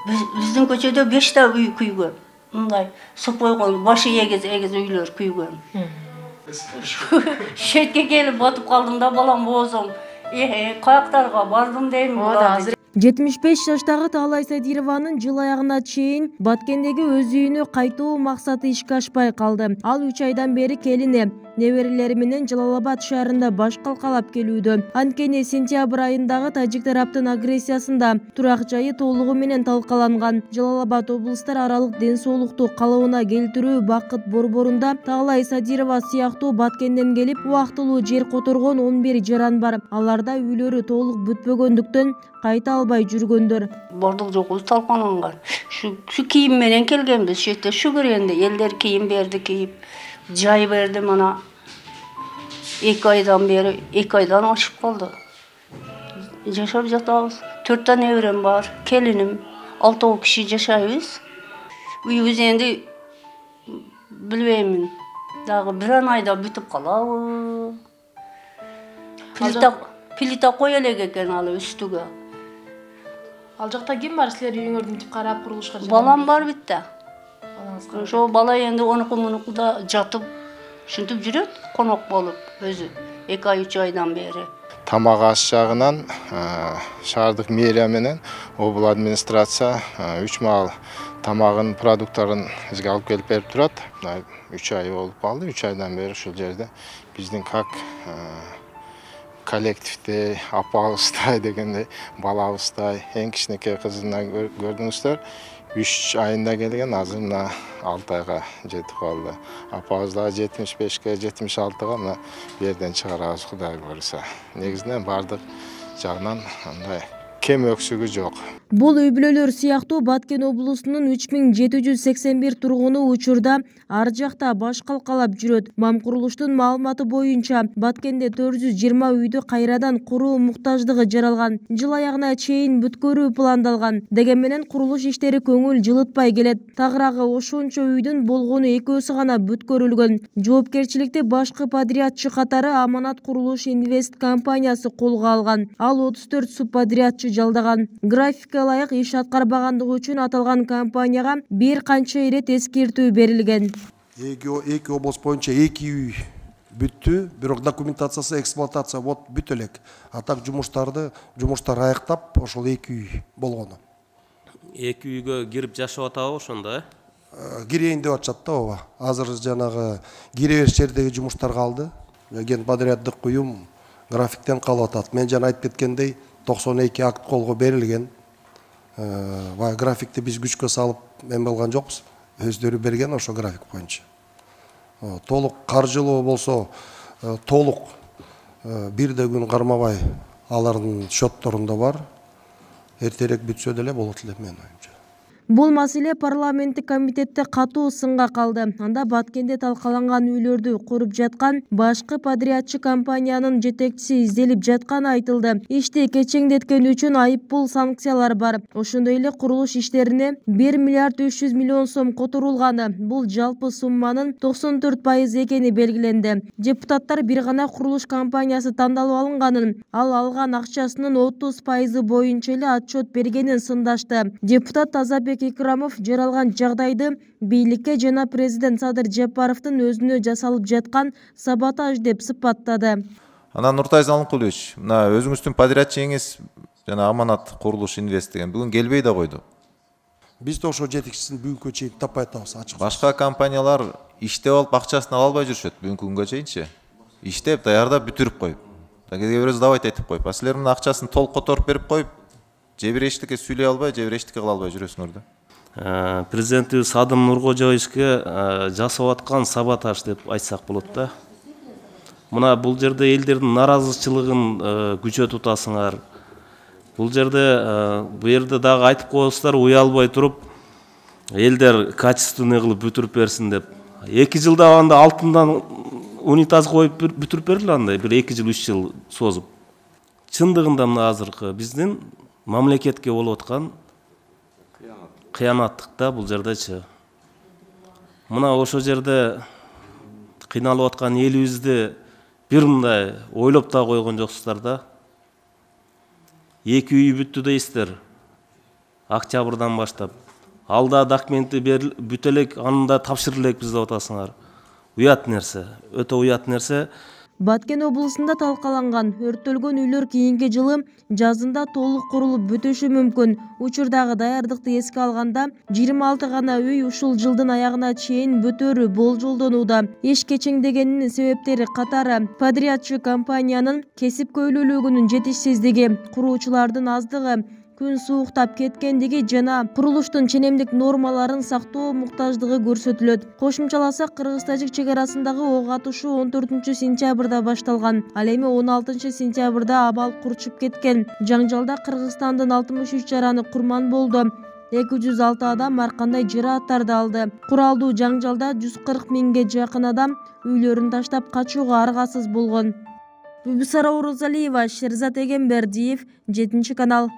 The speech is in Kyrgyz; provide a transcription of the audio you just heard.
Биздин көчөдө 5 та үй күйгөн. Мындай суп койгон, башы эгиз үйлөр күйгөн. Шетке келип батып калдым да, балам боозум. Каяктарга бардым дейм. 75 жаштагы Таалай Садированын жыл аягына чейин Баткендеги өз үйүнө кайтуу максаты ишке ашпай калды. Ал 3 айдан бери келини неберелери менен Жалал-Абад шаарында баш калкалап келүүдө. Анткени сентябрь айындагы тажик тараптын агрессиясында турак жайы толугу менен талкаланган. Жалал-Абад облустар аралык ден соолукту калыбына келтирүү бакыт борборунда Таалай Садирова сыяктуу Баткенден келип убактылуу жер которгон 11 жаран бар. Аларда үйлөрү толук бүтпөгөндүктөн кайта албай жүргөндөр. Бардык жокубуз талкаланган. Şu кийим менен келгенбиз. Şu жерде шүгүр энди элдер кийим берди, кийип жай берди. Мына 2 айдан бери 2 айдан ашып калды. Жашап жатабыз. 4 та неберем бар, келиним, 6 киши жашайбыз. Үйүбүз энди билбеймин. Дагы бир айда бүтүп калабы. Плита кое элек экен ал үстүгө. Ал жакта ким бар силер үйүңөрдү мынтип карап курулушка? Балам бар битте. Ошо бала энди онукумунукуда жатып, ушинтип жүрөт, конок болуп өзү 2-3 айдан бери. Тамак аш жагынан шаардык мэрия менен обул администрация 3 маал тамагын, продукттарын бизге алып келип берип турат. 3 ай болуп калды. 3 айдан бери ушул жерде биздин как коллективде апабыздай дегенде балабыздай эң кичинекей кызынан көрдүңүздөр. 3 айында келген, азыр мына 6 айга жетип калды. Апабыз да 75-ке, 76-га мына берден чыгарабыз Кудай буйруса. Негизинен бардык жагынан андай кем өксүгү жок. Бул үй бүлөлөр сыяктуу Баткен облусунун 3781 тургуну учурда ар жакта баш калкалап жүрөт. МАМ курулуштун маалыматы боюнча Баткенде 420 үйдү кайрадан куруу муктаждыгы жаралган. Жыл аягына чейин бүткөрүү пландалган. Деген менен курулуш иштери көңүл жылытпай келет. Тагыраагы ошончо үйдүн болгону 2-өсү гана бүткөрүлгөн. Жоопкерчиликти башкы подрядчы катары Аманат Курулуш Инвест компаниясы колго алган. Ал 34 субподрядчы жалдаган. Графикке ылайык иш аткарбагандыгы үчүн аталган компанияга бир канча ирет эскертүү берилген. Эки облус боюнча 2 үй бүттү, бирок документациясы эксплуатация вот бүт элек. А так жумуштар аяктап, ошол 2 үй болгону. 2 үйгө кирип жашап атабы ошондо, Кирейин деп атышат да ооба. Азыр жанагы кире бериш жердеги жумуштар калды. Ген подряддык уюм графиктен калып атат. Мен жана айтып кеткендей 92 акт колго берилген. Графикти биз күчкө салып эме болгон жокпуз. Өздөрү берген ошо график боюнча. Толук каржылоо болсо, толук бир да күн кармабай алардын счетторунда бар. Эртерээк бүтсө деле болот эле менин оюмча. Бул маселе парламенттик комитетте катуу сынга калды. Анда Баткенде талкаланган үйлөрдү куруп жаткан башкы подрядчы компаниянын жетекчиси изделип жатканы айтылды. Ишти кечеңдеткен үчүн айып пул санкциялар бар. Ошондой эле курулуш иштерине 1 миллиард 300 миллион сом которулганы. Бул жалпы сумманын 94% экени белгиленди. Депутаттар бир гана курулуш компаниясы тандалып алынганын, ал алган акчасынын 30% боюнча эле отчет бергенин сындашты. Депутат Тазабек Икрамов жаралган жагдайды бийликке жана президент Садыр Жапаровдун өзүнө жасалып жаткан саботаж деп сыпаттады. Анан Нуртай Залынкулович, мына өзүңүздүн подрядчыңыз жана Аманат Курулуш Инвест деген бүгүн келбей да койду. Биз да ошо жетекчисин бүгүнкү чейин таппай атабыз, ачык. Башка компаниялар иштеп алып акчасын ала албай жүрүшөт бүгүнкү күнгө чейинчи. Иштеп, даярдап бүтүрүп коюп. Кээ бирөөсү давайт айтып коюп, а силер мына акчасын толук которуп берип коюп, же бир эчтеке сүйлөй албай, же бир эчтеке кыла албай жүрөсүңөр да. Президентибиз Садым Нуркожоевичке жасап аткан саботаж деп айтсак болот да. Мына бул жерде элдердин наразычылыгын күчө тутасыңар. Бул жерде дагы айтып коесуздар, уялбай туруп, элдер качественный кылып бүтүрүп берсин деп. 2 жылда анда алтындан унитаз коюп бүтүрүп берилди андай, бир 2 жыл 3 жыл созуп. Чындыгында мына азыркы биздин мамлекетке болуп аткан кыянаттык да бул жердечи. Мына ошо жерде кыйналып аткан элибизди бир мындай ойлоп да койгон жоксуздар да. 2 үй бүттү дейсиздер. октябрдан баштап. Алда документи бүтө элек, аны да тапшырып элекпиз деп атасыңар. Уят нерсе, өтө уят нерсе. Баткен облусунда талкаланган өрттөлгөн үйлөр кийинки жылы жазында толук курулуп бүтүшү мүмкүн. Учурдагы даярдыкты эске алганда 26 гана үй ушул жылдын аягына чейин бүтөөрү болжолдонууда. Иш кечеңдегенинин себептери катары подрядчы компаниянын кесипкөйлүүлүгүнүн жетишсиздиги, куруучулардын аздыгы, күн сууктап кеткендиги жана курулуштун ченемдик нормаларын сактоо муктаждыгы көрсөтүлөт. Кошумчаласак, Кыргыз-Тажик чек арасындагы ок атышуу 14-сентябрда башталган. Ал эми 16-сентябрда абал курчуп кеткен. Жаңжалда Кыргызстандын 63 жараны курман болду. 206 адам ар кандай жарааттарды алды. Куралдуу жаңжалда 140 миңге жакын адам үйлөрүн таштап качууга аргасыз болгон. Бүбүсара Орозалиева, Шерзат Эгембердиев, 7 канал.